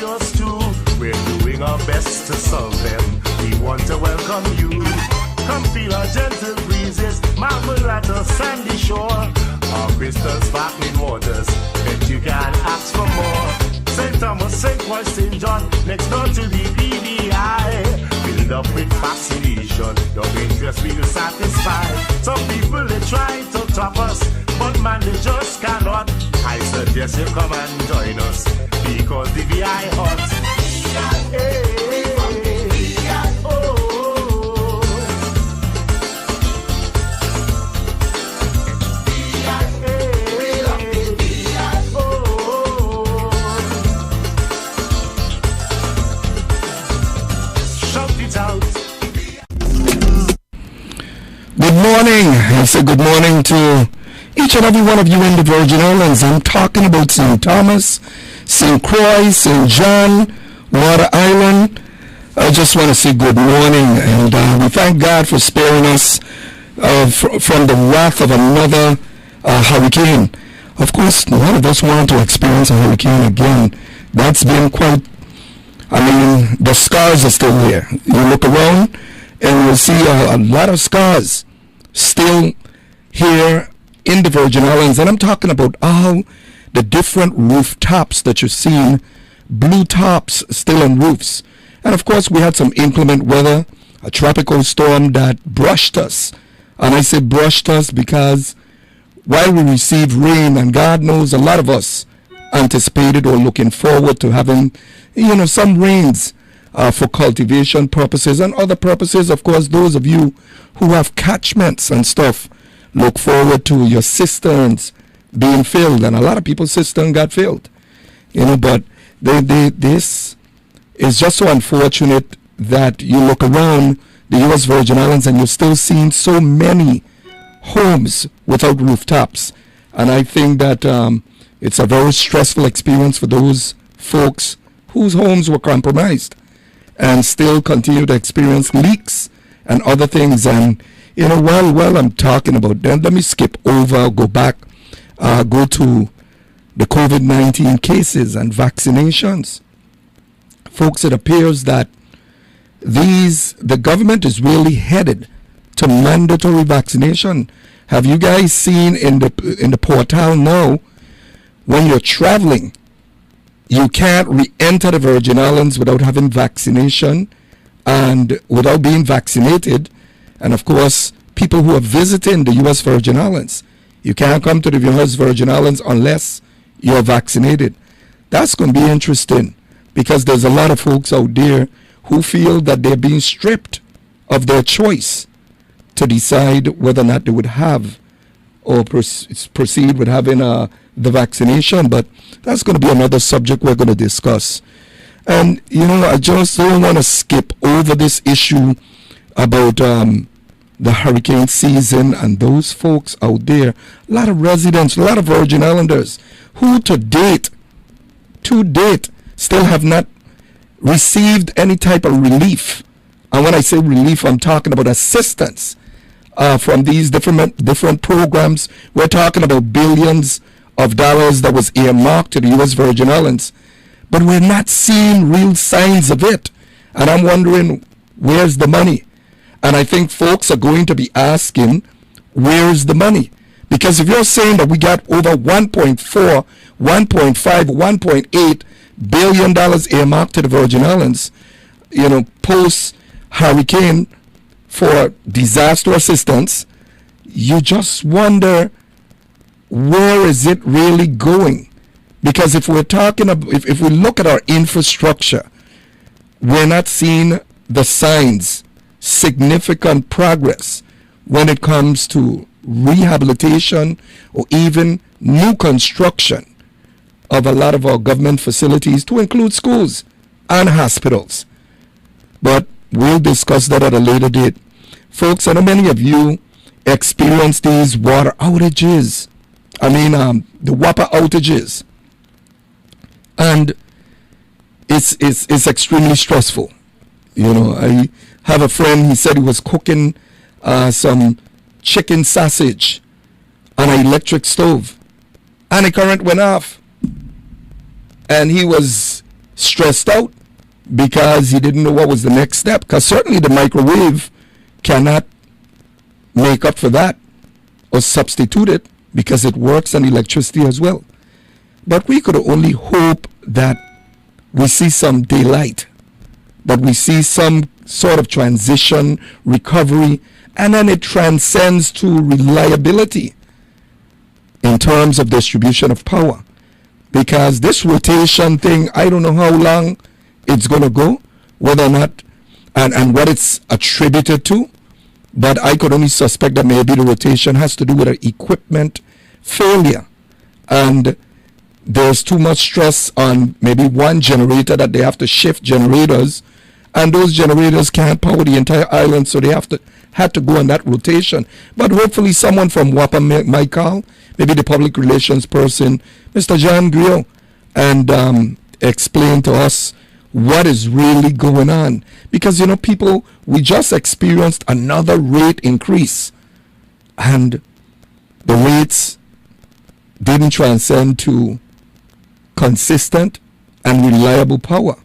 yours too. We're doing our best to solve them. We want to welcome you. Come feel our gentle breezes, marvel at our sandy shore. Our crystal sparkling waters, bet you can ask for more. St. Thomas, St. Paul, St. John, next door to the PDI. Filled up with fascination, your interest we will satisfy. Some people they try to top us, but man they just cannot. I suggest you come and join us, because the VI hot. Hey. Good morning. I say good morning to each and every one of you in the Virgin Islands. I'm talking about St. Thomas, St. Croix, St. John, Water Island. I just want to say good morning, and we thank God for sparing us from the wrath of another hurricane. Of course, none of us want to experience a hurricane again. That's been quite, the scars are still there. You look around and you'll see a lot of scars still here in the Virgin Islands. And I'm talking about all the different rooftops that you're seeing, blue tops still on roofs. And of course, we had some inclement weather, a tropical storm that brushed us. And I say brushed us because while we received rain, and God knows a lot of us anticipated or looking forward to having, some rains for cultivation purposes and other purposes. Of course, those of you who have catchments and stuff look forward to your cisterns being filled, and a lot of people's cistern got filled, but this is just so unfortunate that you look around the U.S. Virgin Islands and you're still seeing so many homes without rooftops. And I think that it's a very stressful experience for those folks whose homes were compromised and still continue to experience leaks and other things. And, while I'm talking about that, let me skip over, go back, go to the COVID-19 cases and vaccinations. Folks, it appears that the government is really headed to mandatory vaccination. Have you guys seen in the portal now, when you're traveling, you can't re-enter the Virgin Islands without having vaccination and without being vaccinated. And of course, people who are visiting the U.S. Virgin Islands, you can't come to the U.S. Virgin Islands unless you're vaccinated. That's going to be interesting, because there's a lot of folks out there who feel that they're being stripped of their choice to decide whether or not they would have or proceed with having the vaccination. But that's going to be another subject we're going to discuss. And, I just don't want to skip over this issue about the hurricane season and those folks out there. A lot of residents, a lot of Virgin Islanders who to date, still have not received any type of relief. And when I say relief, I'm talking about assistance from these different programs. We're talking about billions of dollars that was earmarked to the U.S. Virgin Islands, but we're not seeing real signs of it. And I'm wondering, where's the money? And I think folks are going to be asking, where's the money? Because if you're saying that we got over 1.4, 1.5, 1.8 billion dollars earmarked to the Virgin Islands, post hurricane for disaster assistance, you just wonder, where is it really going? Because if we're talking about, if we look at our infrastructure, we're not seeing the signs, significant progress when it comes to rehabilitation or even new construction of a lot of our government facilities, to include schools and hospitals. But we'll discuss that at a later date. Folks, I know many of you experience these water outages. The WAPA outages. And it's extremely stressful. I have a friend, he said he was cooking some chicken sausage on an electric stove, and the current went off. And he was stressed out because he didn't know what was the next step. Because certainly the microwave cannot make up for that or substitute it because it works on electricity as well. But we could only hope that we see some daylight, that we see some sort of transition, recovery, and then it transcends to reliability in terms of distribution of power. Because this rotation thing, I don't know how long it's going to go, whether or not, and what it's attributed to, but I could only suspect that maybe the rotation has to do with an equipment failure. And there's too much stress on maybe one generator that they have to shift generators, and those generators can't power the entire island, so they had to go on that rotation. But hopefully someone from WAPA might call, maybe the public relations person, Mr. John Griot, and explain to us what is really going on. Because, you know, people, we just experienced another rate increase, and the rates didn't transcend to consistent and reliable power.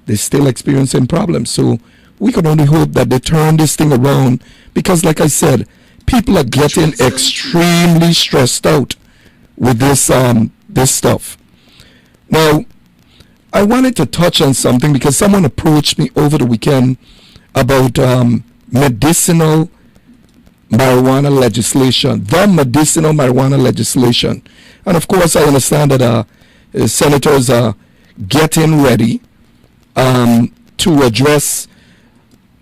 They're still experiencing problems. So we can only hope that they turn this thing around, because like I said, people are getting extremely stressed out with this this stuff. Now, I wanted to touch on something because someone approached me over the weekend about medicinal marijuana legislation, the medicinal marijuana legislation. And of course, I understand that senators are getting ready to address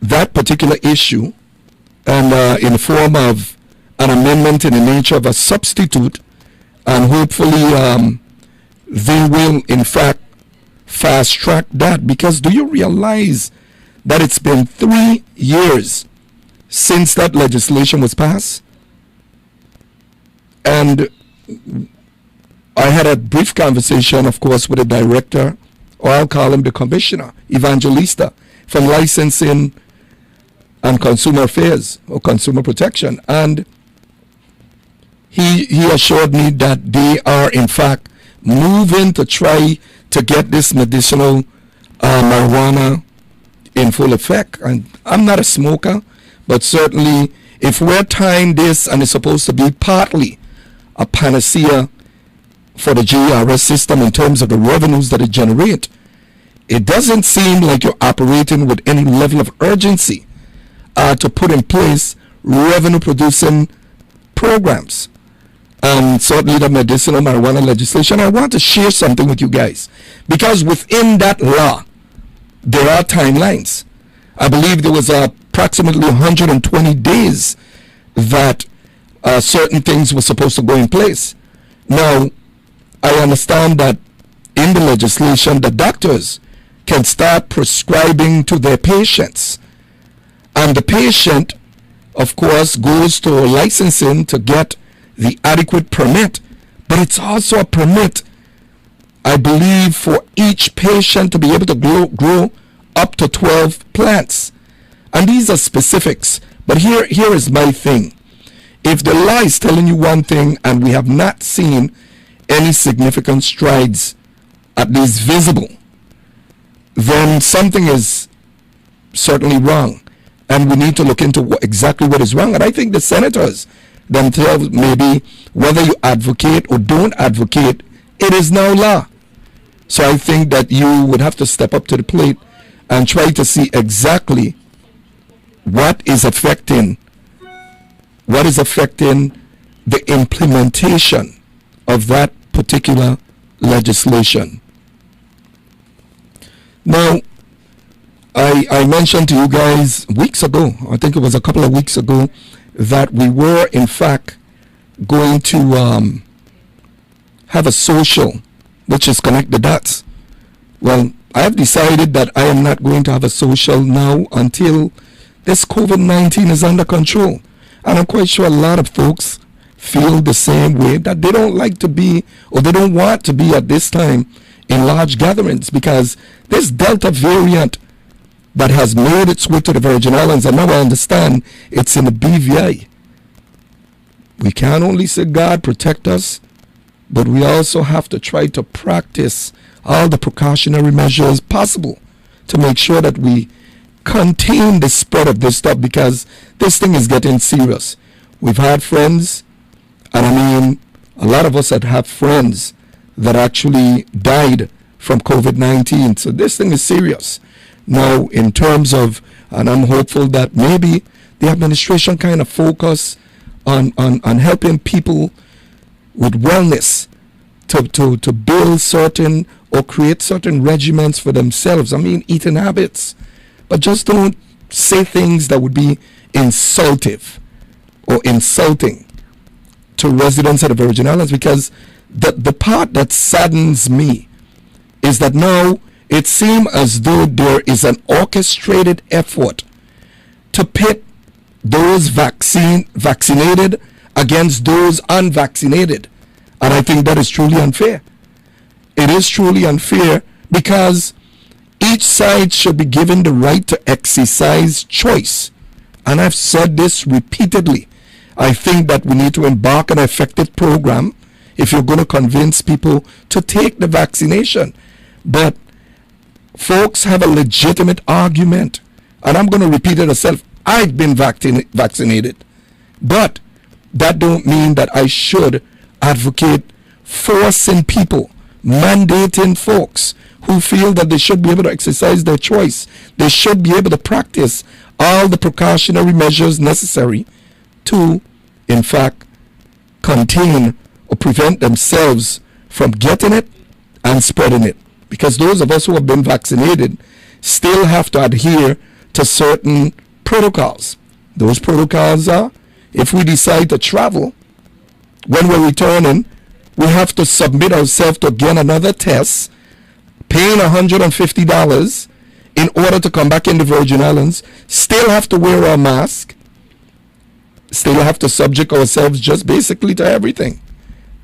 that particular issue, and in the form of an amendment in the nature of a substitute, and hopefully they will in fact fast track that. Because do you realize that it's been 3 years since that legislation was passed? And I had a brief conversation, of course, with the director, or I'll call him the commissioner, Evangelista, from licensing and consumer affairs or consumer protection. And he assured me that they are in fact moving to try to get this medicinal marijuana in full effect. And I'm not a smoker, but certainly if we're tying this, and it's supposed to be partly a panacea for the GRS system in terms of the revenues that it generates, it doesn't seem like you're operating with any level of urgency to put in place revenue producing programs. And certainly the medicinal marijuana legislation, I want to share something with you guys, because within that law there are timelines. I believe there was approximately 120 days that certain things were supposed to go in place. Now, I understand that in the legislation, the doctors can start prescribing to their patients. And the patient, of course, goes to licensing to get the adequate permit. But it's also a permit, I believe, for each patient to be able to grow up to 12 plants. And these are specifics. But here is my thing. If the law is telling you one thing and we have not seen any significant strides, at least visible, then something is certainly wrong, and we need to look into exactly what is wrong. And I think the senators themselves, maybe whether you advocate or don't advocate, it is now law. So I think that you would have to step up to the plate and try to see exactly what is affecting the implementation of that particular legislation. Now, I mentioned to you guys weeks ago, I think it was a couple of weeks ago, that we were in fact going to have a social, which is Connect the Dots. Well, I have decided that I am not going to have a social now until this COVID-19 is under control. And I'm quite sure a lot of folks feel the same way, that they don't like to be, or they don't want to be at this time in large gatherings, because this Delta variant that has made its way to the Virgin Islands, and now I understand it's in the BVI. We can't only say God protect us, but we also have to try to practice all the precautionary measures possible to make sure that we contain the spread of this stuff, because this thing is getting serious. We've had friends, and I mean, a lot of us that have friends that actually died from COVID-19. So this thing is serious. Now, in terms of, and I'm hopeful that maybe the administration kind of focus on helping people with wellness to build certain or create certain regimens for themselves. I mean, eating habits. But just don't say things that would be insultive or insulting to residents of the Virgin Islands, because the part that saddens me is that now it seems as though there is an orchestrated effort to pit those vaccinated against those unvaccinated. And I think that is truly unfair. It is truly unfair, because each side should be given the right to exercise choice. And I've said this repeatedly. I think that we need to embark on an effective program if you're going to convince people to take the vaccination. But folks have a legitimate argument, and I'm going to repeat it myself. I've been vaccinated, but that don't mean that I should advocate forcing people, mandating folks who feel that they should be able to exercise their choice. They should be able to practice all the precautionary measures necessary to, in fact, contain or prevent themselves from getting it and spreading it. Because those of us who have been vaccinated still have to adhere to certain protocols. Those protocols are, if we decide to travel, when we're returning, we have to submit ourselves to again another test, paying $150 in order to come back in the Virgin Islands, still have to wear our mask, still have to subject ourselves just basically to everything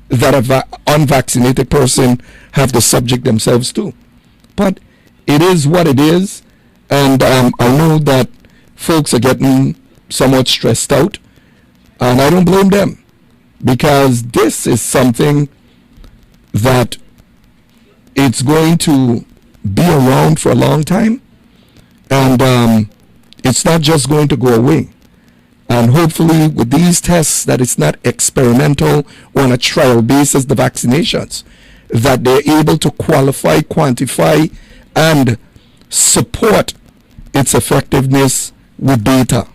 that an unvaccinated person have to subject themselves to. But it is what it is, and I know that folks are getting somewhat stressed out, and I don't blame them, because this is something that it's going to be around for a long time, and it's not just going to go away. And hopefully with these tests, that it's not experimental or on a trial basis, the vaccinations, that they're able to qualify, quantify, and support its effectiveness with data.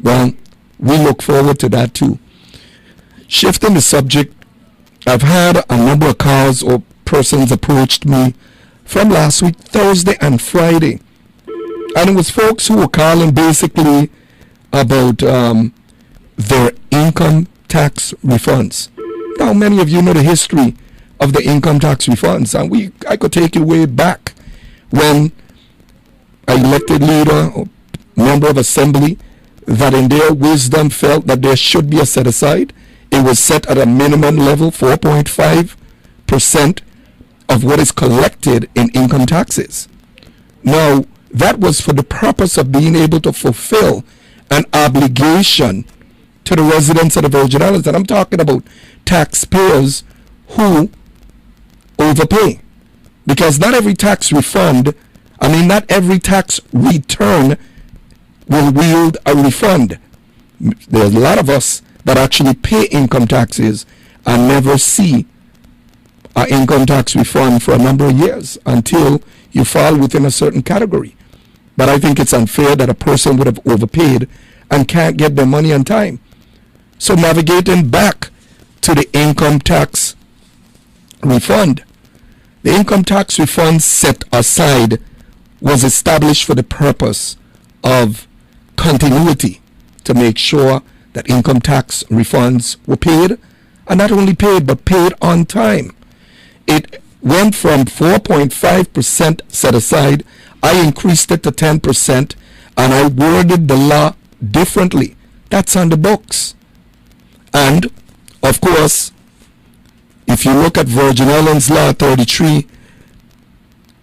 Well, we look forward to that too. Shifting the subject, I've had a number of calls or persons approached me from last week, Thursday and Friday. And it was folks who were calling basically about their income tax refunds. Now, many of you know the history of the income tax refunds, and I could take you way back when an elected leader or member of assembly that in their wisdom felt that there should be a set aside. It was set at a minimum level, 4.5% of what is collected in income taxes. Now, that was for the purpose of being able to fulfill an obligation to the residents of the Virgin Islands. And I'm talking about taxpayers who overpay. Because not every tax refund, not every tax return will yield a refund. There's a lot of us that actually pay income taxes and never see an income tax refund for a number of years until you fall within a certain category. But I think it's unfair that a person would have overpaid and can't get their money on time. So navigating back to the income tax refund. The income tax refund set aside was established for the purpose of continuity, to make sure that income tax refunds were paid, and not only paid, but paid on time. It went from 4.5% set aside. I increased it to 10%, and I worded the law differently. That's on the books. And, of course, if you look at Virgin Islands Law 33,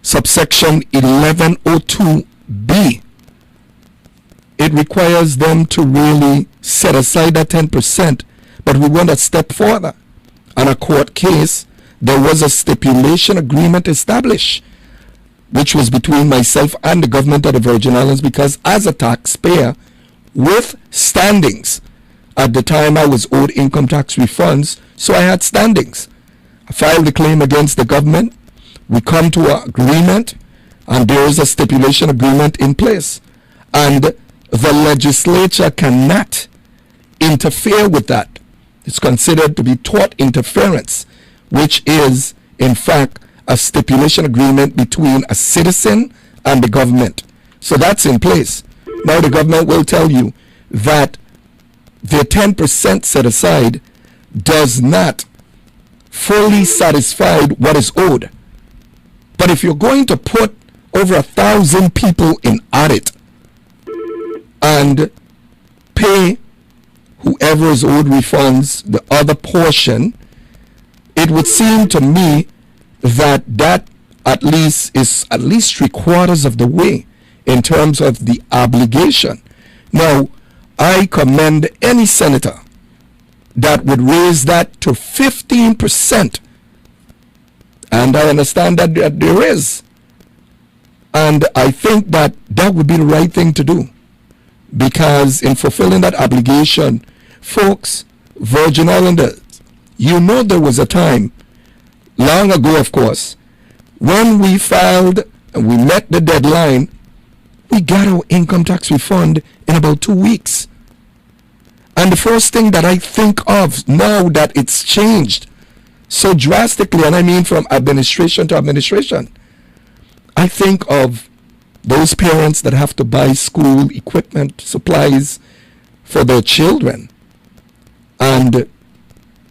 subsection 1102B, it requires them to really set aside that 10%, but we went a step further. On a court case there was a stipulation agreement established, which was between myself and the government of the Virgin Islands, because as a taxpayer with standings, at the time I was owed income tax refunds, so I had standings. I filed a claim against the government. We come to an agreement, and there is a stipulation agreement in place. And the legislature cannot interfere with that. It's considered to be tort interference, which is, in fact, a stipulation agreement between a citizen and the government. So that's in place. Now the government will tell you that the 10% set aside does not fully satisfy what is owed. But if you're going to put over 1,000 people in audit and pay whoever is owed refunds the other portion, it would seem to me that that at least is at least 3/4 of the way in terms of the obligation. Now, I commend any senator that would raise that to 15%. And I understand that there is. And I think that that would be the right thing to do. Because in fulfilling that obligation, folks, Virgin Islanders, you know there was a time, long ago of course, when we filed and we met the deadline, we got our income tax refund in about 2 weeks. And the first thing that I think of now that it's changed so drastically, and I mean from administration to administration, I think of those parents that have to buy school equipment, supplies for their children, and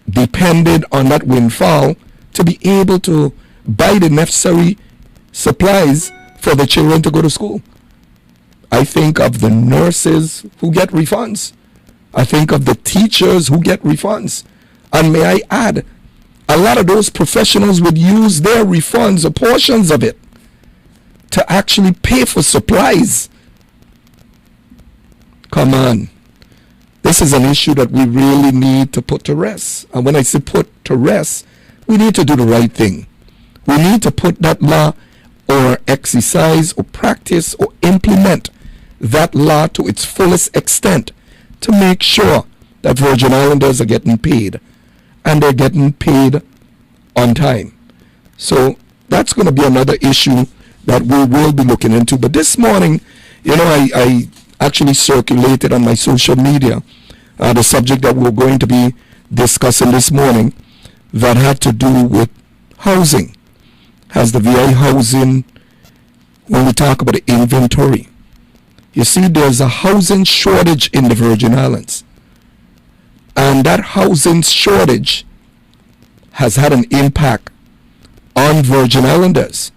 depended on that windfall to be able to buy the necessary supplies for the children to go to school. I think of the nurses who get refunds. I think of the teachers who get refunds. And may I add, a lot of those professionals would use their refunds, or portions of it, to actually pay for supplies. Come on. This is an issue that we really need to put to rest. And when I say put to rest, we need to do the right thing. We need to put that law, or exercise, or practice, or implement that law to its fullest extent to make sure that Virgin Islanders are getting paid, and they're getting paid on time. So that's going to be another issue that we will be looking into. But this morning, you know, I actually circulated on my social media the subject that we're going to be discussing this morning that had to do with housing. Has the VI housing, when we talk about the inventory, you see there's a housing shortage in the Virgin Islands. And that housing shortage has had an impact on Virgin Islanders.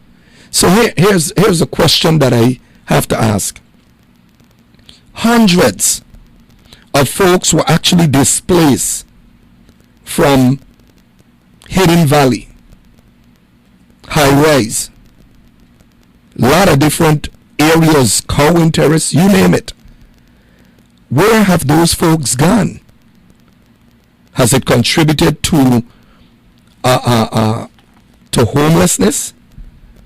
So here's a question that I have to ask. Hundreds of folks were actually displaced from Hidden Valley, High Rise, a lot of different areas, Cowan Terrace, you name it. Where have those folks gone? Has it contributed to homelessness?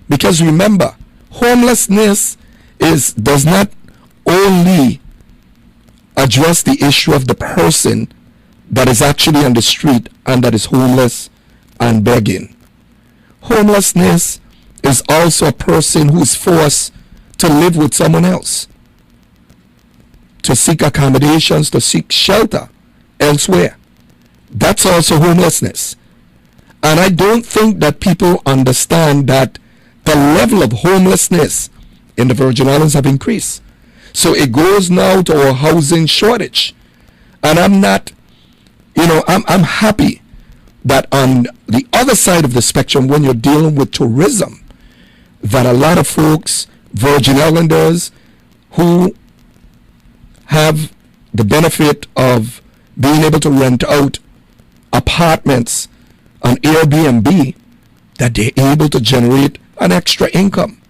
Because remember, homelessness does not only address the issue of the person that is actually on the street and that is homeless and begging. Homelessness is also a person who is forced to live with someone else, to seek accommodations, to seek shelter elsewhere. That's also homelessness. And I don't think that people understand that the level of homelessness in the Virgin Islands have increased. So it goes now to our housing shortage. And I'm not, I'm happy that on the other side of the spectrum, when you're dealing with tourism, that a lot of folks, Virgin Islanders, who have the benefit of being able to rent out apartments on Airbnb, that they're able to generate an extra income.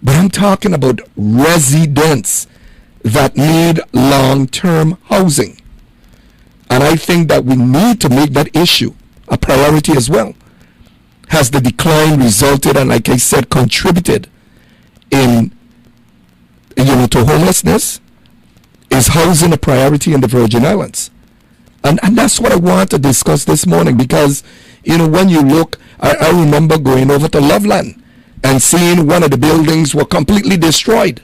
But I'm talking about residents that need long-term housing. And I think that we need to make that issue a priority as well. has the decline resulted and, like I said, contributed in, to homelessness? Is housing a priority in the Virgin Islands? And that's what I want to discuss this morning, because, when you look, I remember going over to Loveland and seeing one of the buildings were completely destroyed.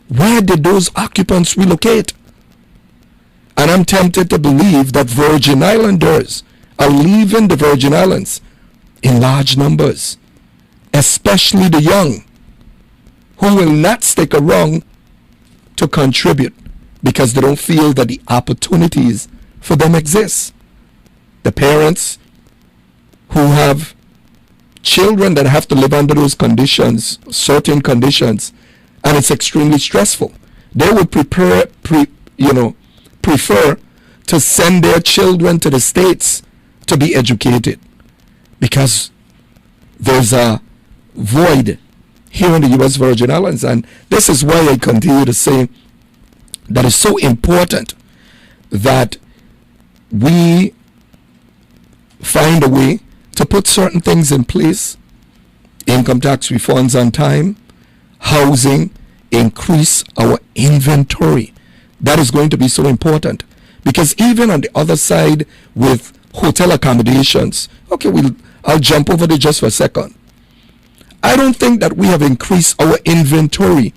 Where did those occupants relocate? And I'm tempted to believe that Virgin Islanders are leaving the Virgin Islands in large numbers, especially the young, who will not stick around to contribute because they don't feel that the opportunities for them exist. The parents who have children that have to live under those conditions, certain conditions, and it's extremely stressful, they would prefer to send their children to the States to be educated, because there's a void here in the U.S. Virgin Islands. And this is why I continue to say that it's so important that we find a way to put certain things in place: income tax refunds on time, housing, increase our inventory. That is going to be so important, because even on the other side with hotel accommodations, I'll jump over there just for a second. I don't think that we have increased our inventory,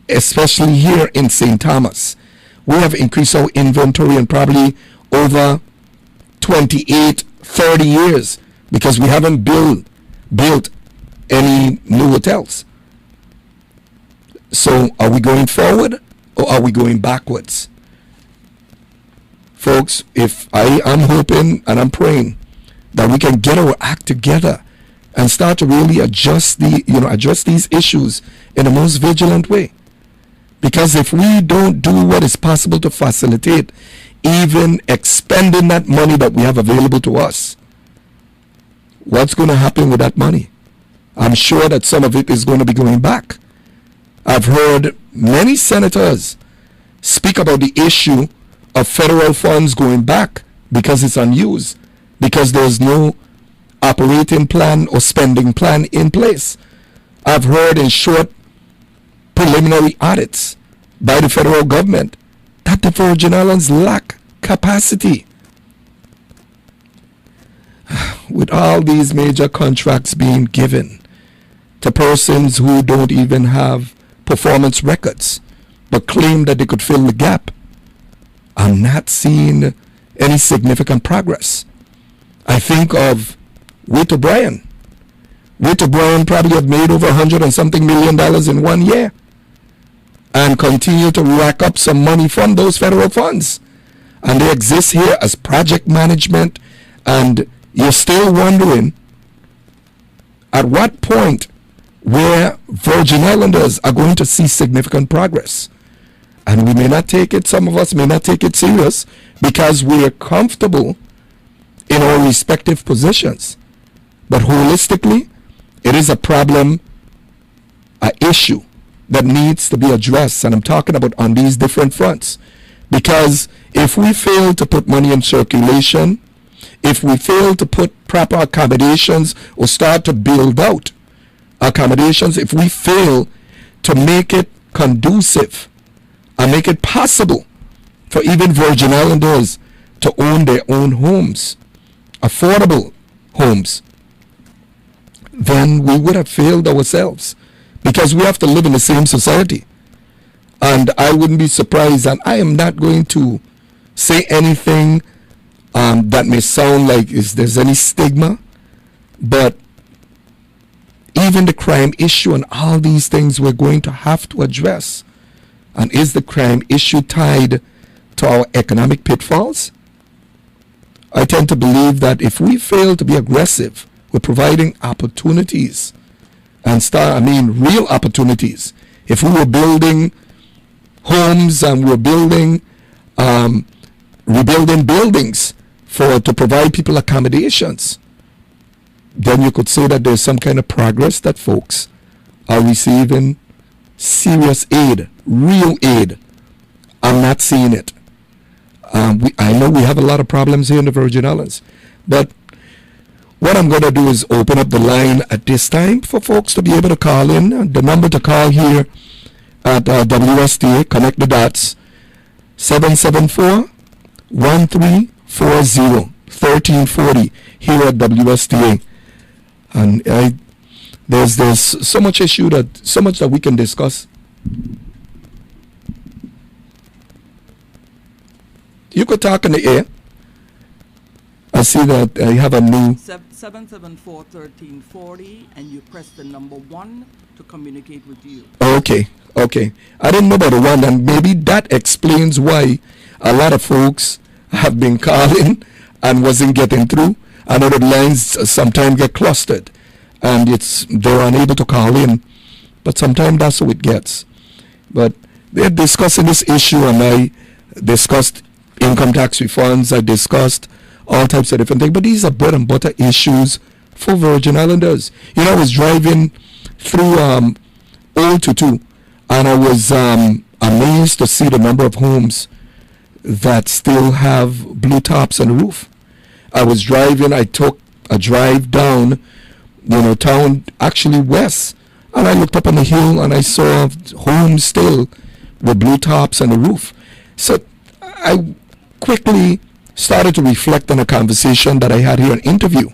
especially here in St. Thomas. We have increased our inventory in probably over 28, 30 years, because we haven't built any new hotels. So are we going forward or are we going backwards? Folks, I'm hoping and I'm praying that we can get our act together and start to really address these issues in the most vigilant way. Because if we don't do what is possible to facilitate even expending that money that we have available to us, what's going to happen with that money? I'm sure that some of it is going to be going back. I've heard many senators speak about the issue of federal funds going back because it's unused, because there's no operating plan or spending plan in place. I've heard in short preliminary audits by the federal government that the Virgin Islands lack capacity. With all these major contracts being given to persons who don't even have performance records but claim that they could fill the gap, I'm not seeing any significant progress. I think of Witt O'Brien. Witt O'Brien probably have made over $100 and something million in 1 year and continue to rack up some money from those federal funds. And they exist here as project management, and you're still wondering at what point where Virgin Islanders are going to see significant progress. And we may not take it, some of us may not take it serious because we are comfortable in our respective positions. But holistically, it is a problem, an issue that needs to be addressed. And I'm talking about on these different fronts. Because if we fail to put money in circulation, if we fail to put proper accommodations or start to build out accommodations, if we fail to make it conducive and make it possible for even Virgin Islanders to own their own homes, affordable homes, then we would have failed ourselves, because we have to live in the same society. And I wouldn't be surprised, and I am not going to say anything that may sound like there's any stigma, but even the crime issue and all these things we're going to have to address. And is the crime issue tied to our economic pitfalls? I tend to believe that if we fail to be aggressive with providing opportunities and real opportunities, if we were building homes and we're building rebuilding buildings to provide people accommodations, then you could say that there's some kind of progress, that folks are receiving serious aid, real aid. I'm not seeing it. I know we have a lot of problems here in the Virgin Islands, but what I'm going to do is open up the line at this time for folks to be able to call in. The number to call here at WSTA, connect the dots, 774-1340, here at WSTA. And there's so much that we can discuss. You could talk in the air. I see that I have a new 774-1340, and you press the number 1 to communicate with you. Okay. I didn't know about the one, and maybe that explains why a lot of folks have been calling and wasn't getting through. I know the lines sometimes get clustered, and they're unable to call in. But sometimes that's how it gets. But they're discussing this issue, and I discussed income tax refunds. I discussed all types of different things. But these are bread and butter issues for Virgin Islanders. You know, I was driving through Old Tutu, and I was amazed to see the number of homes that still have blue tops on the roof. I was driving, I took a drive down, town actually west, and I looked up on the hill and I saw homes still with blue tops on the roof. So I quickly started to reflect on a conversation that I had here, an interview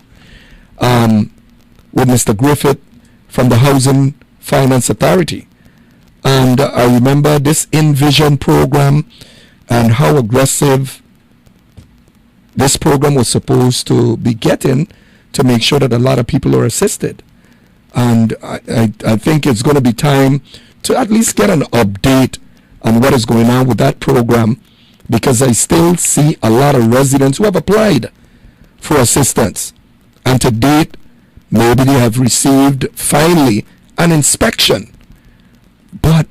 with Mr. Griffith from the Housing Finance Authority. And I remember this Envision program and how aggressive this program was supposed to be getting to make sure that a lot of people are assisted. And I think it's going to be time to at least get an update on what is going on with that program, because I still see a lot of residents who have applied for assistance. And to date, maybe they have received finally an inspection. But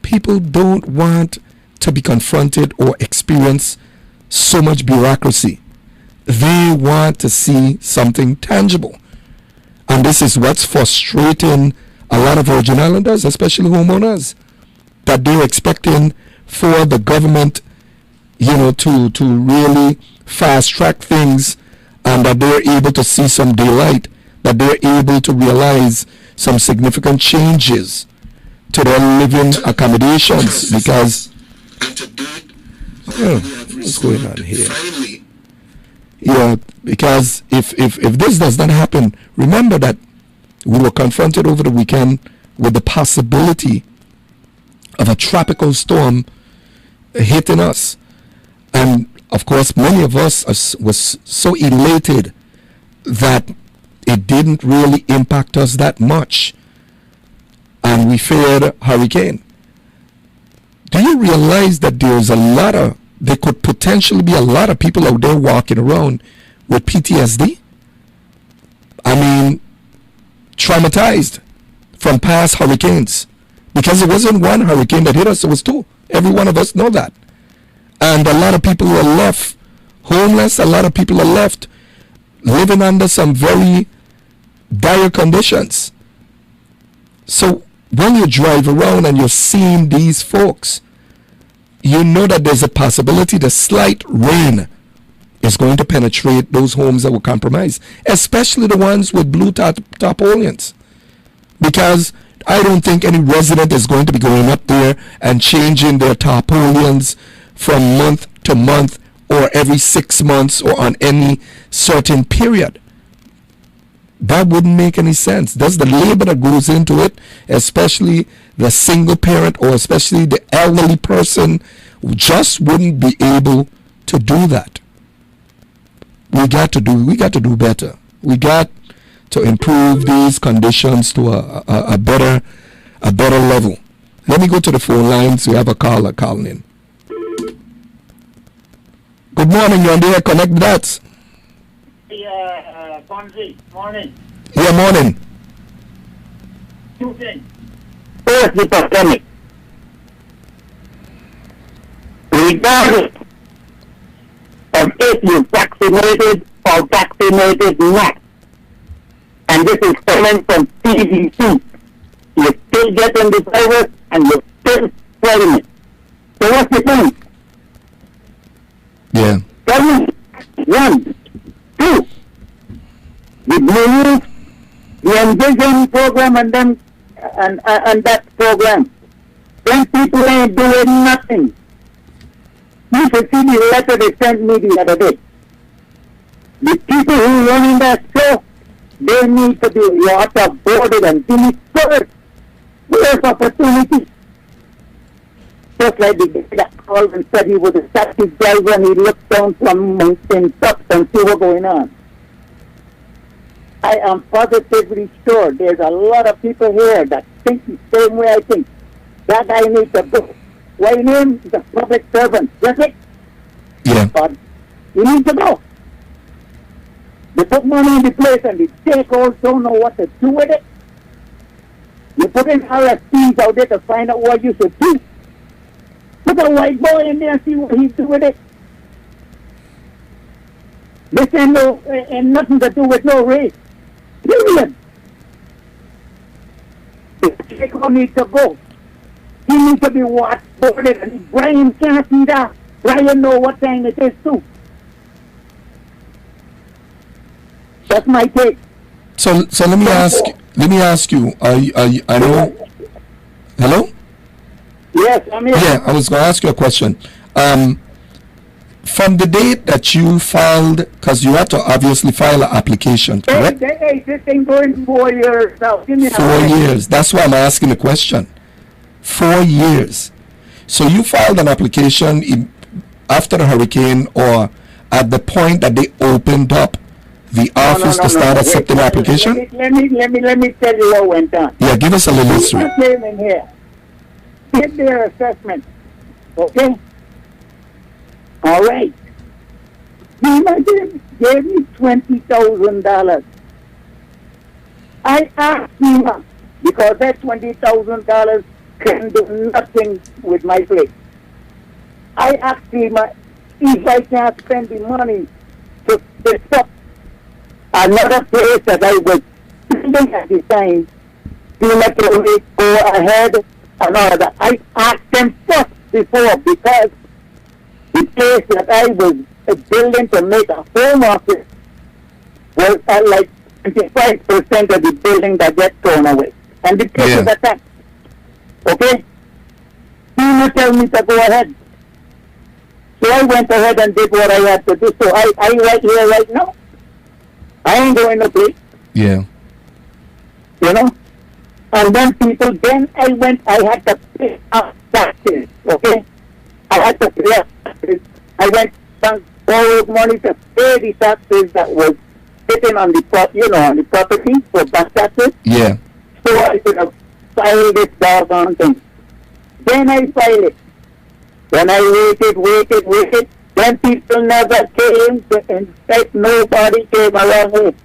people don't want to be confronted or experience so much bureaucracy. They want to see something tangible. And this is what's frustrating a lot of Virgin Islanders, especially homeowners, that they're expecting for the government, to really fast track things, and that they're able to see some daylight, that they're able to realize some significant changes to their living accommodations. Because what's going on here? Because if this does not happen, remember that we were confronted over the weekend with the possibility of a tropical storm hitting us. And of course, many of us was so elated that it didn't really impact us that much, and we feared a hurricane. Do you realize that there could potentially be a lot of people out there walking around with PTSD? I mean, traumatized from past hurricanes, because it wasn't one hurricane that hit us, it was two. Every one of us know that. And a lot of people were left homeless. A lot of people are left living under some very dire conditions. So when you drive around and you're seeing these folks, you know that there's a possibility the slight rain is going to penetrate those homes that were compromised, especially the ones with blue tarpaulins. Because I don't think any resident is going to be going up there and changing their tarpaulins from month to month or every 6 months or on any certain period. That wouldn't make any sense. That's the labor that goes into it, especially the single parent or especially the elderly person who just wouldn't be able to do that. We got to do better. We got to improve these conditions to a better level. Let me go to the phone lines. We have a caller calling in. Good morning, you're on the air. Connect that. Fonzie, morning. Yeah, morning. Two things. First, the pandemic. Regardless of if you're vaccinated or vaccinated not, and this is coming from CDC, you're still getting the virus and you're still spreading it. So what's the thing? Yeah. One. Two. vision program and then and that program. Then people ain't doing nothing. You should see the letter they sent me the other day. The people who running that show, they need to be waterboarded and finished first. First opportunity. Just like the guy that called and said he was a taxi driver and he looked down from mountain tops and see what's going on. I am positively sure there's a lot of people here that think the same way I think. That guy needs to go. Why name? He's a public servant. That's it. Yeah. But he needs to go. They put money in the place and the stakeholders don't know what to do with it. You put in RFPs out there to find out what you should do. Put a white boy in there and see what he do with it. This ain't nothing to do with no race. Period. The stakeholder needs to go. He needs to be waterboarded and Brian can't see that. Brian know what time it is too. That's my take. So let me ask you. I know. Hello. Yes, I'm here. Yeah, I was going to ask you a question. From the date that you filed, because you had to obviously file an application, correct? Hey, this thing going 4 years now. Give me 4 years. That's why I'm asking the question. 4 years. So you filed an application after the hurricane or at the point that they opened up the office to start accepting application? Let me tell you what went on. Yeah, give us a little history. People came in here, did their assessment, okay? All right. FEMA gave me $20,000. I asked FEMA because that $20,000 can do nothing with my place. I asked FEMA if I can spend the money to set up another place that I was building at the time. FEMA told me go ahead and all that. I asked them first before because the place that I was building to make a home office was at like 25% of the building that gets thrown away. And the place is attacked. Okay? FEMA tell me to go ahead. So I went ahead and did what I had to do. So I right here right now. I ain't going no place. Yeah. You know? And then I had to pay up taxes. Okay? I had to pay up taxes. I went and borrowed money to pay the taxes that was sitting on the on the property for back taxes. Yeah. So I could have filed this doggone thing. Then I filed it. Then I waited. Then people never came. In fact, nobody came along with.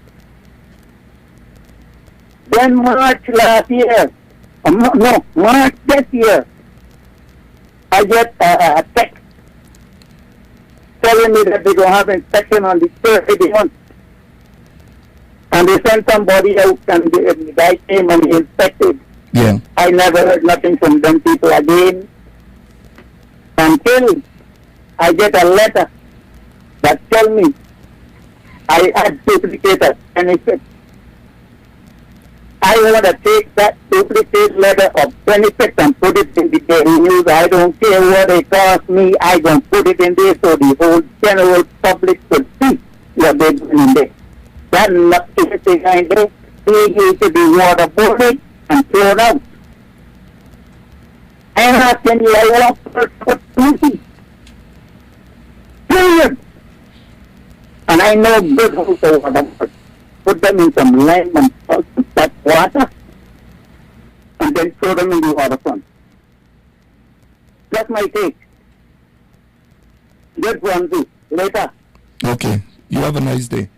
Then March last year, March this year, I get a text telling me that they're going to have inspection on the 31st. And they sent somebody out and the guy came and he inspected. Yeah. I never heard nothing from them people again until I get a letter that tell me I had duplicate benefit. I want to take that duplicate letter of benefit and put it in the daily news. I don't care what it costs me. I don't put it in there so the whole general public could see what they're doing in there. That nothing behind there. They need to be waterboarded and thrown out. I'm asking you, I want for opportunity. Period. And I know good how to waterboard. Put them in some lime and salt and tap water, and then throw them in the waterfront. That's my take. Good one, too. Later. Okay. You have a nice day.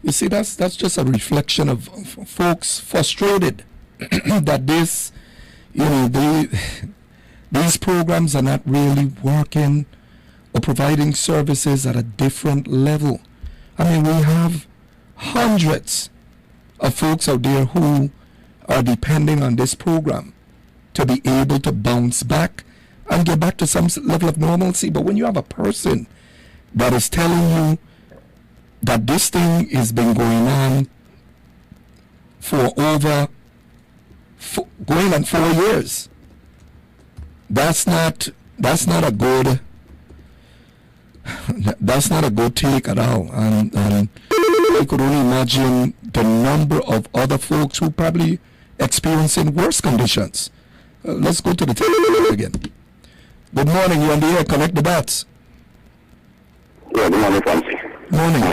You see, that's just a reflection of folks frustrated that this, these programs are not really working or providing services at a different level. I mean, we have hundreds of folks out there who are depending on this program to be able to bounce back and get back to some level of normalcy. But when you have a person that is telling you that this thing has been going on for over going on 4 years. That's not a good take at all. And I could only imagine the number of other folks who probably experiencing worse conditions. Let's go to the telephone again. Good morning, you're on the air. Connect the dots. Yeah, good morning, Francis. Morning.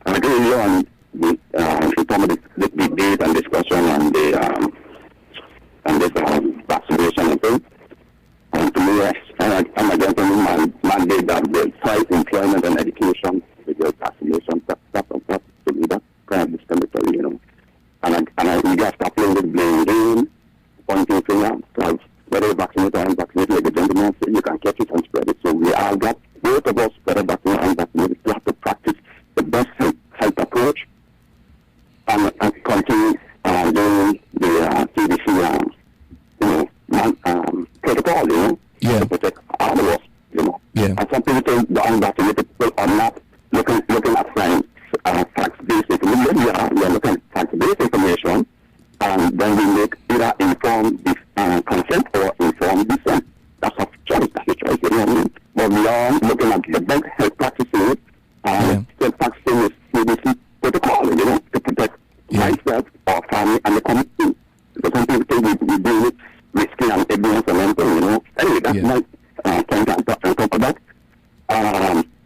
I agree with you on the debate and discussion on this vaccination and things. And to me, I'm a gentleman mandate that the price, employment, and education with your vaccination, that's to me, that's kind of discriminatory, you know. And we got to stop playing with blame game, pointing finger, because whether you're vaccinated or unvaccinated, like the gentleman said, you can catch it and spread it. So we all got, both of us, whether vaccinated or unvaccinated, we have to practice the best health approach and continue doing the CDC, protocol, you know, to protect all of us, you know. Yeah. And some people think the unvaccinated people are not looking at science, facts-based information. We are looking at facts-based information, and then we make either informed consent or informed dissent. That's a choice. That's a choice, you know what I mean? But we are looking at the best health practices, health practices with CDC protocol, you know, to protect myself, our family, and the community. Because some people think we do it risky and ignorance and everything, you know. Anyway, that's my point and talk about.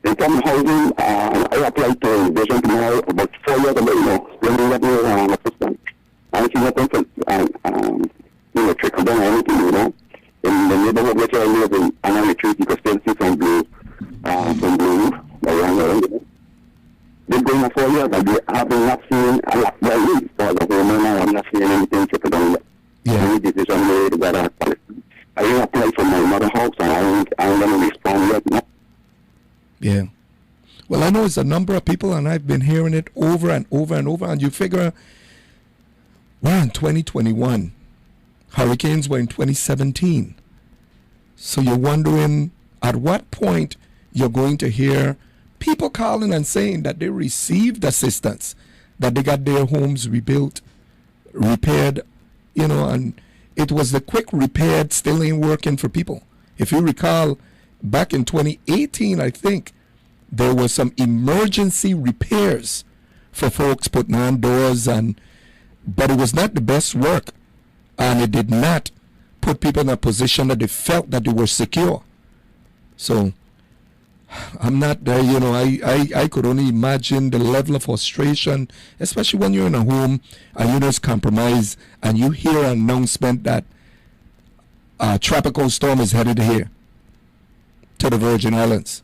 In terms of housing, I applied to Vision tomorrow about 4 years ago, you know, when we got no assistance. And she's not trickle down or anything, you know. In the neighborhood which I live in, and I retreat, you can still see some blue, around, you know. They're going for 4 years, and they have not seen a lot, well, for the women, I have not seen anything trickle down yet. Any decision made whether I didn't apply for my mother house, and I'm going to respond yet, no. Yeah. Well, I know it's a number of people, and I've been hearing it over and over and over, and you figure we're in 2021. Hurricanes were in 2017. So you're wondering at what point you're going to hear people calling and saying that they received assistance, that they got their homes rebuilt, repaired, you know, and it was the quick repaired still ain't working for people. If you recall, back in 2018, I think, there were some emergency repairs for folks putting on doors, but it was not the best work, and it did not put people in a position that they felt that they were secure. So I'm not there, you know. I could only imagine the level of frustration, especially when you're in a home and you know it's compromised and you hear an announcement that a tropical storm is headed here to the Virgin Islands,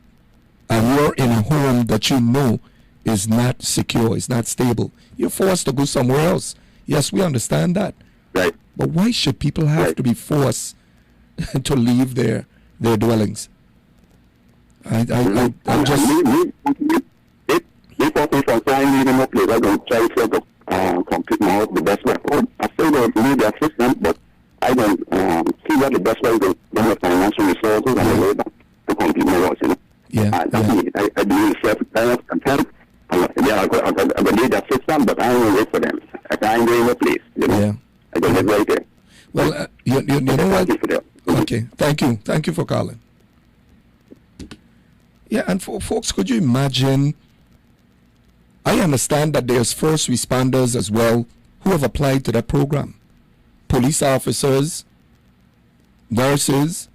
and you're in a home that you know is not secure, is not stable. You're forced to go somewhere else. Yes, we understand that. Right. But why should people have to be forced to leave their dwellings? I just... We focus on trying leaving up place. I don't try to complete my house the best way. I still don't need the assistance, but I don't see what the best way to bring the financial resources and the labor to complete my house, you know. I believe self-content. I need the assistance, but I don't wait for them. I can't go in the place, you know. Yeah. I don't live right there. Well, you know what? Okay, thank you for calling. Yeah, and for folks, could you imagine? I understand that there's first responders as well who have applied to that program. Police officers, nurses,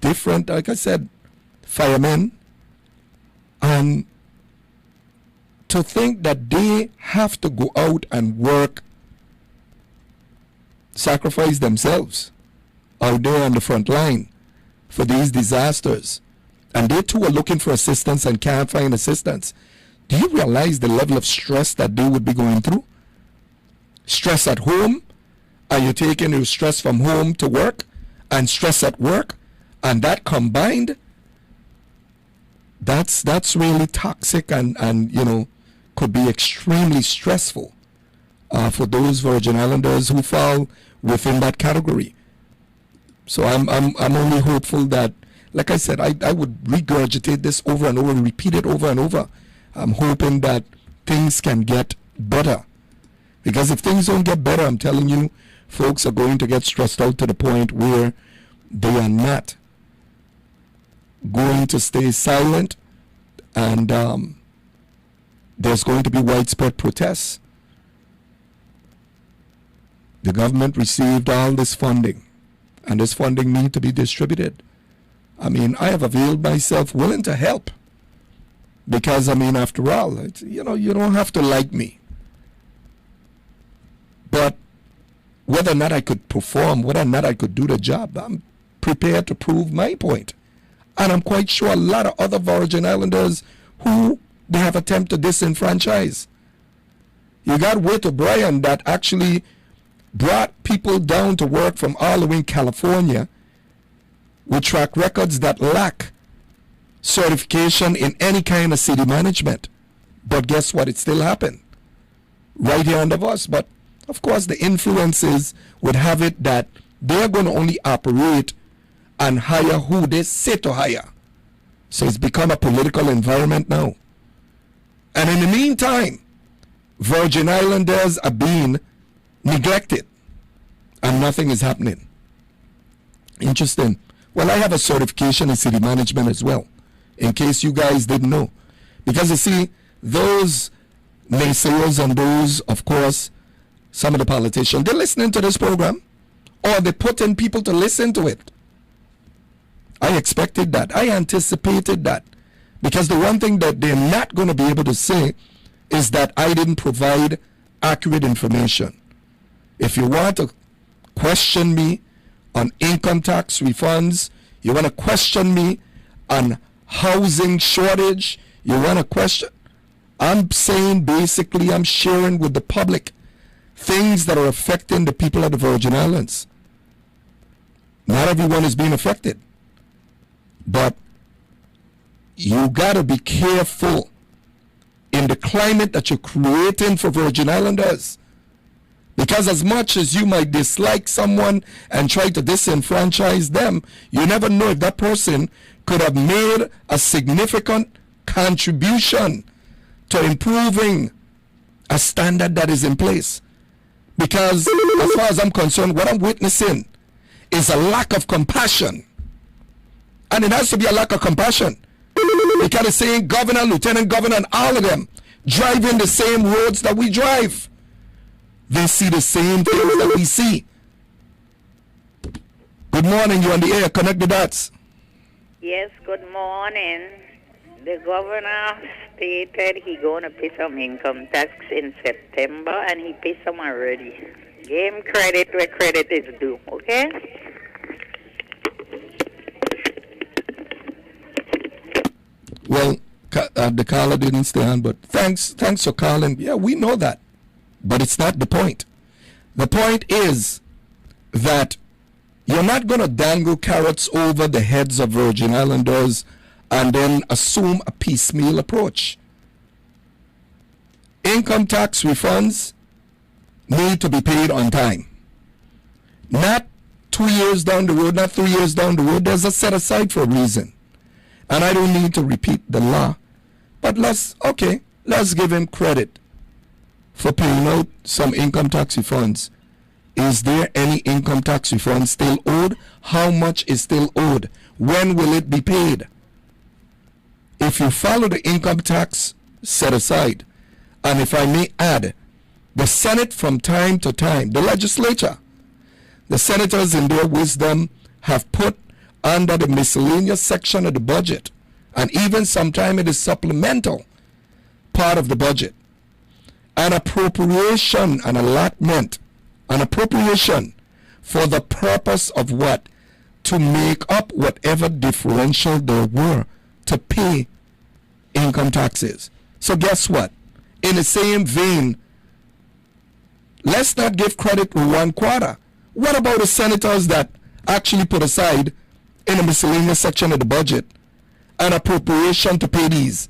different, like I said, firemen. And to think that they have to go out and work, sacrifice themselves out there on the front line for these disasters, and they too are looking for assistance and can't find assistance. Do you realize the level of stress that they would be going through? Stress at home, and you're taking your stress from home to work, and stress at work, and that combined, that's really toxic and you know, could be extremely stressful for those Virgin Islanders who fall within that category. So I'm only hopeful that, like I said, I would regurgitate this over and over and repeat it over and over. I'm hoping that things can get better. Because if things don't get better, I'm telling you, folks are going to get stressed out to the point where they are not going to stay silent, and there's going to be widespread protests. The government received all this funding, and this funding needs to be distributed. I mean, I have availed myself willing to help, because, I mean, after all, it's, you don't have to like me. But whether or not I could perform, whether or not I could do the job, I'm prepared to prove my point. And I'm quite sure a lot of other Virgin Islanders who they have attempted to disenfranchise. You got Witt O'Brien that actually brought people down to work from all the way in California with track records that lack certification in any kind of city management. But guess what? It still happened right here under us. But of course, the influences would have it that they're going to only operate and hire who they say to hire. So it's become a political environment now. And in the meantime, Virgin Islanders are being neglected and nothing is happening. Interesting. Well, I have a certification in city management as well, in case you guys didn't know. Because you see, those naysayers and those, of course, some of the politicians, they're listening to this program, or they put in people to listen to it. I expected that. I anticipated that. Because the one thing that they're not going to be able to say is that I didn't provide accurate information. If you want to question me on income tax refunds, you want to question me on housing shortage, you want to question, I'm saying basically I'm sharing with the public things that are affecting the people of the Virgin Islands. Not everyone is being affected, but you got to be careful in the climate that you're creating for Virgin Islanders. Because as much as you might dislike someone and try to disenfranchise them, you never know if that person could have made a significant contribution to improving a standard that is in place. Because as far as I'm concerned, what I'm witnessing is a lack of compassion. And it has to be a lack of compassion. Because it's saying governor, lieutenant governor, and all of them driving the same roads that we drive. They see the same things that we see. Good morning, you on the air. Connect the dots. Yes, good morning. The governor stated he going to pay some income tax in September, and he paid some already. Give him credit where credit is due, okay? Well, the caller didn't stay on, but thanks for calling. Yeah, we know that. But it's not the point. The point is that you're not going to dangle carrots over the heads of Virgin Islanders and then assume a piecemeal approach. Income tax refunds need to be paid on time. Not 2 years down the road, not 3 years down the road. There's a set aside for a reason. And I don't need to repeat the law. But let's give him credit for paying out some income tax refunds. Is there any income tax refund still owed? How much is still owed? When will it be paid? If you follow the income tax set aside, and if I may add, the Senate from time to time, the legislature, the senators in their wisdom have put under the miscellaneous section of the budget, and even sometime it is supplemental part of the budget, an appropriation, an allotment, an appropriation for the purpose of what? To make up whatever differential there were to pay income taxes. So guess what? In the same vein, let's not give credit for 1 quarter. What about the senators that actually put aside in the miscellaneous section of the budget an appropriation to pay these?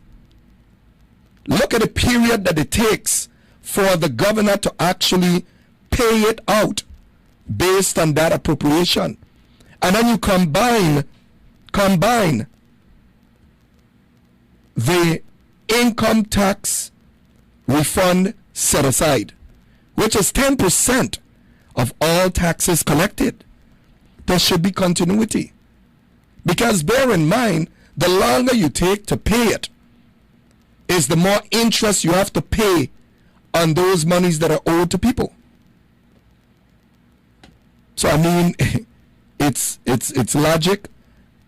Look at the period that it takes for the governor to actually pay it out based on that appropriation. And then you combine the income tax refund set aside, which is 10% of all taxes collected. There should be continuity. Because bear in mind, the longer you take to pay it, is the more interest you have to pay on those monies that are owed to people. So I mean, it's logic,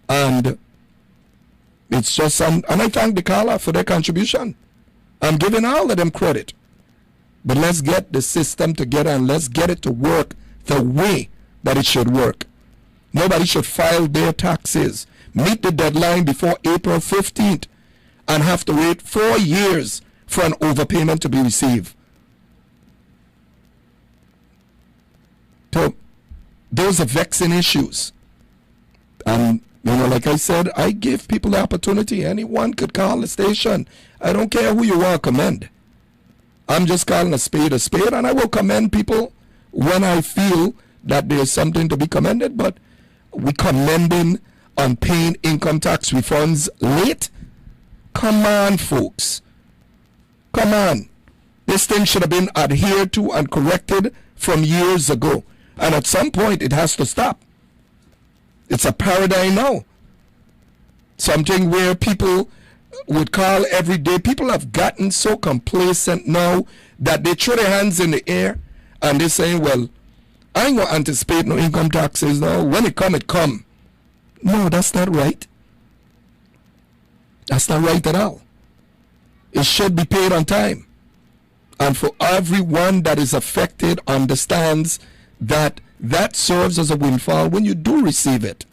and it's just and I thank the caller for their contribution. I'm giving all of them credit. But let's get the system together and let's get it to work the way that it should work. Nobody should file their taxes, meet the deadline before April 15th, and have to wait 4 years for an overpayment to be received. So those are vexing issues. And, like I said, I give people the opportunity. Anyone could call the station. I don't care who you want to commend. I'm just calling a spade, and I will commend people when I feel that there's something to be commended. But we commending on paying income tax refunds late? Come on, folks. Come on. This thing should have been adhered to and corrected from years ago. And at some point, it has to stop. It's a paradigm now. Something where people would call every day. People have gotten so complacent now that they throw their hands in the air and they're saying, well, I ain't going to anticipate no income taxes now. When it come, it come. No, that's not right. That's not right at all. It should be paid on time. And for everyone that is affected understands that that serves as a windfall when you do receive it.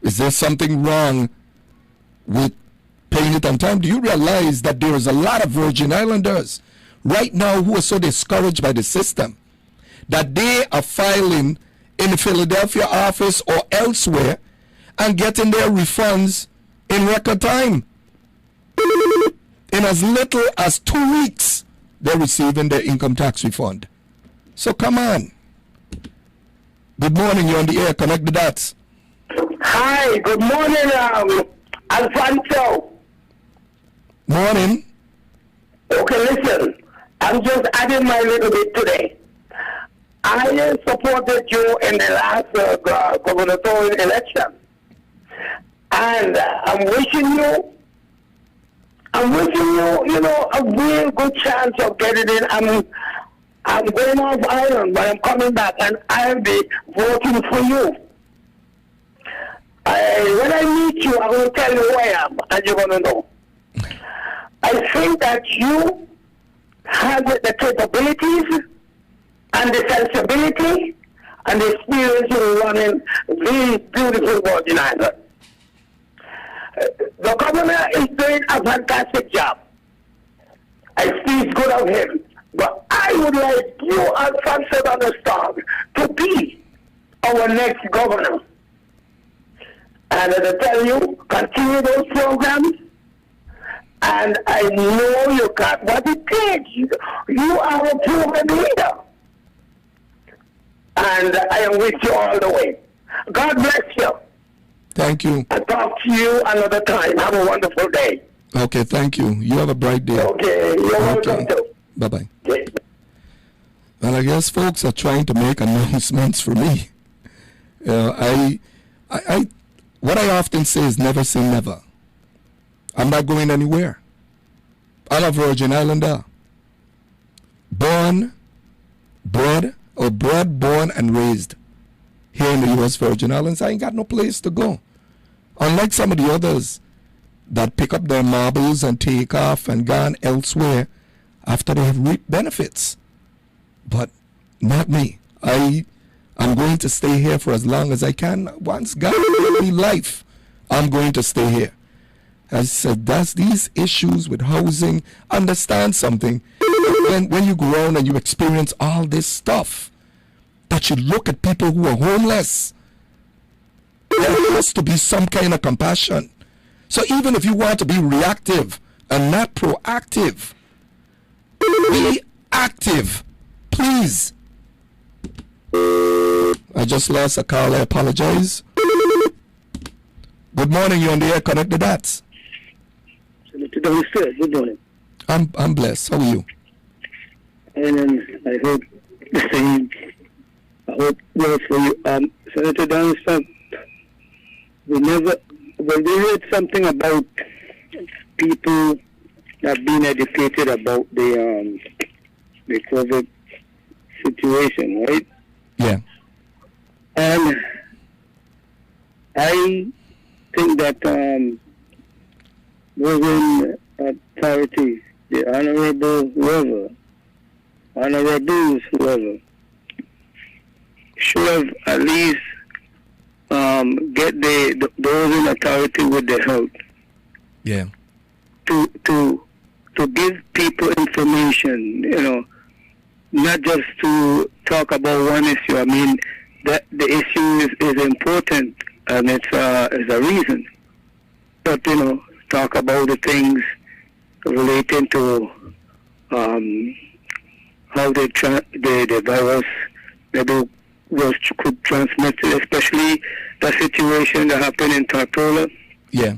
Is there something wrong with paying it on time? Do you realize that there is a lot of Virgin Islanders right now who are so discouraged by the system that they are filing in the Philadelphia office or elsewhere and getting their refunds in record time? In as little as 2 weeks, they're receiving their income tax refund. So come on. Good morning, you're on the air. Connect the dots. Hi, good morning, Alfonso. Morning. Okay, listen, I'm just adding my little bit today. I supported you in the last gubernatorial election. And I'm wishing you, a real good chance of getting in. I'm going off island, but I'm coming back, and I'll be voting for you. When I meet you, I will tell you who I am, and you're going to know. I think that you have the capabilities and the sensibility and the experience in running these beautiful Virgin Islands. The governor is doing a fantastic job. I speak good of him. But I would like you, Alfonso, to understand, to be our next governor. And as I tell you, continue those programs. And I know you got what it takes. You are a proven leader. And I am with you all the way. God bless you. Thank you. I'll talk to you another time. Have a wonderful day. Okay, thank you. You have a bright day. Okay, you're welcome too. Bye-bye. Okay. Well, I guess folks are trying to make announcements for me. What I often say is never say never. I'm not going anywhere. I'm a Virgin Islander. Born, bred, born, and raised here in the U.S. Virgin Islands. I ain't got no place to go. Unlike some of the others that pick up their marbles and take off and gone elsewhere after they have reaped benefits. But not me. I'm going to stay here for as long as I can. Once God gives me life, I'm going to stay here. As I said, that's these issues with housing. Understand something. When you go around and you experience all this stuff, that you look at people who are homeless, there has to be some kind of compassion. So even if you want to be reactive and not proactive, be active, please. I just lost a call. I apologize. Good morning. You're on the air. Connect the dots. Good morning. I'm blessed. How are you? And I hope the same. I hope well for you. Senator Donaldson, when we heard something about people not being educated about the COVID situation, right? Yeah. And I think that within authorities, the honorables, whoever, should have at least get those in authority with the help. Yeah. To give people information, not just to talk about one issue. I mean, that the issue is important and it's a reason. But talk about the things relating to how the virus maybe could transmit it, especially the situation that happened in Tortola. Yeah.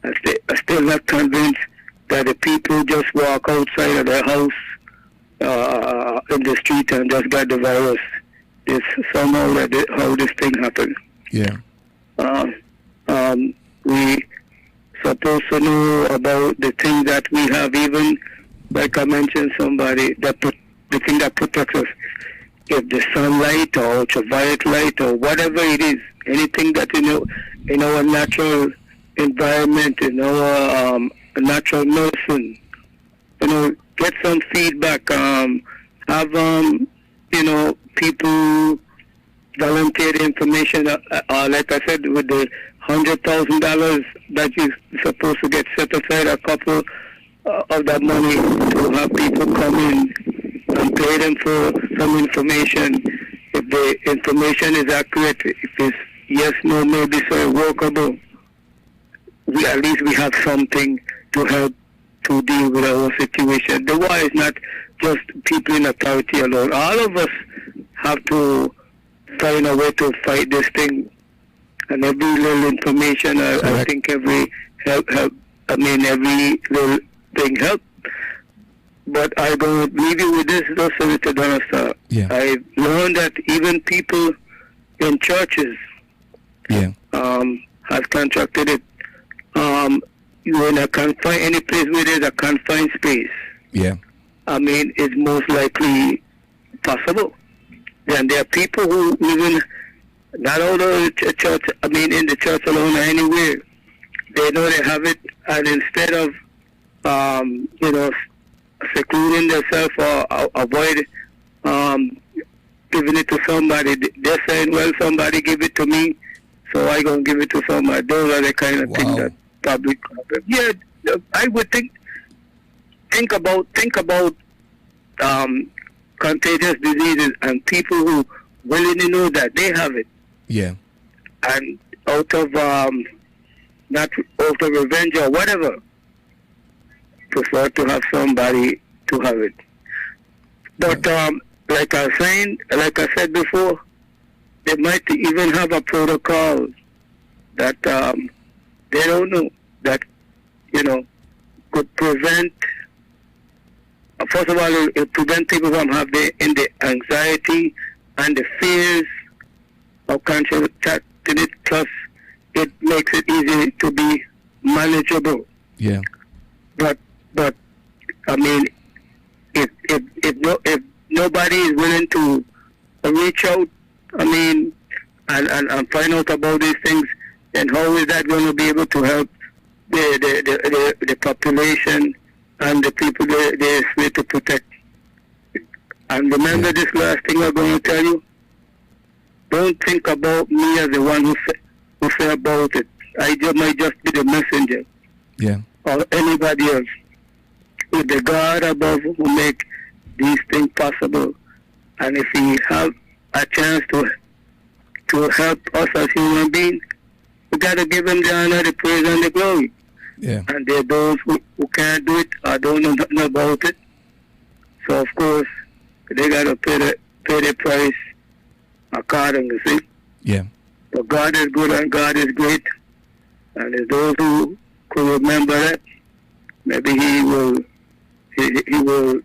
I'm still not convinced that the people just walk outside of their house in the street and just got the virus. It's somehow how this thing happened. Yeah. We supposed to know about the thing that we have, even like I mentioned somebody, the thing that protects us. If the sunlight or ultraviolet light or whatever it is, anything that in our natural environment, in our natural medicine, get some feedback. Have people volunteer the information. Like I said, with the $100,000 that you're supposed to get set aside, a couple of that money to have people come in and pay them for some information. If the information is accurate, if it's yes, no, maybe so workable, at least we have something to help to deal with our situation. The war is not just people in authority alone. All of us have to find a way to fight this thing. And every little information, I think every little thing helps. But I'm going to leave you with this, though, Senator Donaldson. Yeah. I've learned that even people in churches have contracted it. When I can't find any place where there's a confined space, it's most likely possible. And there are people who even, not out of the church, in the church alone or anywhere, they know they have it, and instead of, secluding themselves or avoid giving it to somebody, they're saying, well, somebody give it to me, so I gonna give it to somebody. Those are the kind of things that public. Yeah, I would think about contagious diseases and people who willingly know that they have it. Yeah. And out of not out of revenge or whatever, prefer to have somebody to have it. But like I said before, they might even have a protocol that they don't know that could prevent. First of all, it prevent people from having the anxiety and the fears of contracting it. Plus, it makes it easy to be manageable. Yeah. But if nobody is willing to reach out, and find out about these things, then how is that going to be able to help the population and the people they're supposed to protect? And remember this last thing I'm going to tell you. Don't think about me as the one who say about it. I might just be the messenger. Yeah. Or anybody else. It's the God above who make these things possible. And if he have a chance to help us as human beings, we got to give him the honor, the praise, and the glory. Yeah. And there are those who can't do it or don't know nothing about it. So, of course, they got to pay the price accordingly, see? Yeah. But God is good and God is great. And there's those who could remember that. Maybe he will he will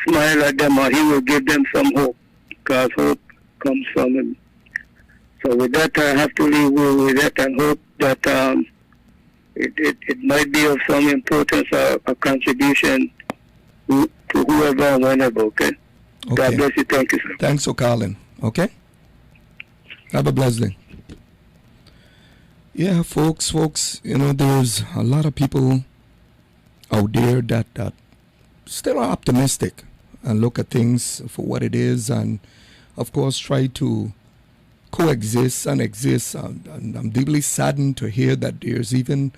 smile at them, or he will give them some hope, because hope comes from him. So with that, I have to leave you with that and hope that it might be of some importance or a contribution to whoever and whenever, okay? God bless you. Thank you, sir. Thanks for calling, okay? Have a blessed day. Yeah, folks, you know, there's a lot of people out there that still are optimistic and look at things for what it is, and of course try to coexist and exist. And I'm deeply saddened to hear that there's even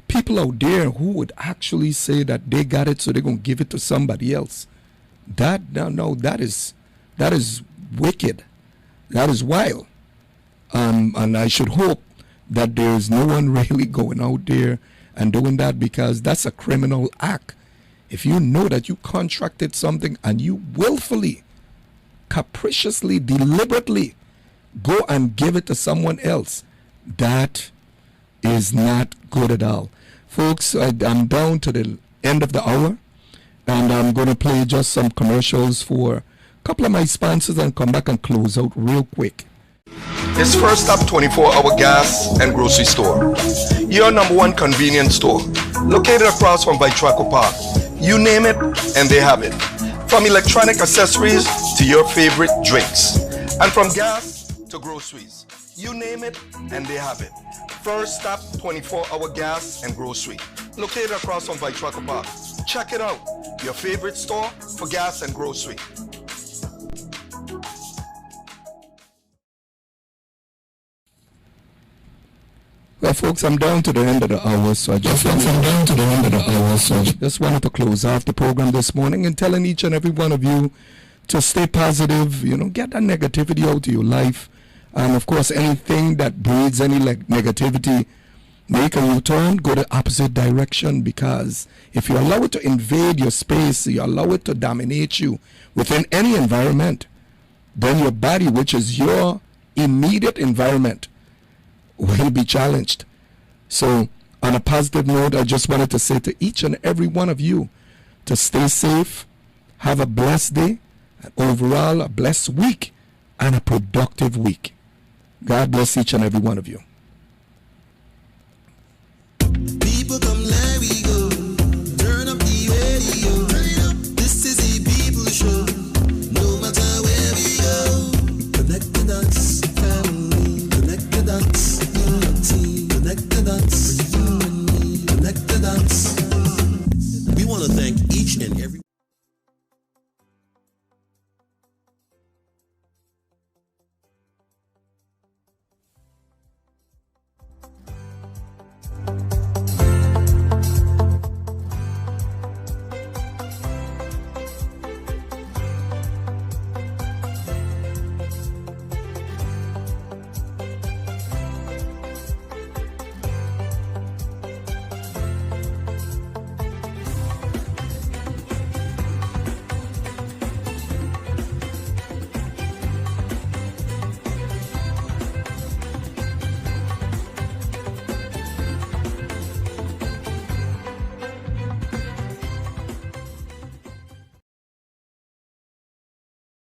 people out there who would actually say that they got it, so they're going to give it to somebody else. That is wicked. That is wild. And I should hope that there's no one really going out there and doing that, because that's a criminal act. If you know that you contracted something and you willfully, capriciously, deliberately go and give it to someone else, that is not good at all. Folks, I'm down to the end of the hour, and I'm going to play just some commercials for a couple of my sponsors and come back and close out real quick. It's First Stop 24-hour gas and grocery store. Your number one convenience store, located across from Vitraco Park. You name it, and they have it. From electronic accessories to your favorite drinks. And from gas to groceries. You name it, and they have it. First Stop 24-hour gas and grocery, located across from Vitraco Park. Check it out. Your favorite store for gas and grocery. Well, folks, I'm down to the end of the hour, so I just wanted to close off the program this morning and telling each and every one of you to stay positive, you know, get that negativity out of your life. And of course, anything that breeds any negativity, make a U-turn, go the opposite direction, because if you allow it to invade your space, you allow it to dominate you within any environment, then your body, which is your immediate environment, will be challenged. So on a positive note, I just wanted to say to each and every one of you to stay safe, have a blessed day, and overall a blessed week and a productive week. God bless each and every one of you.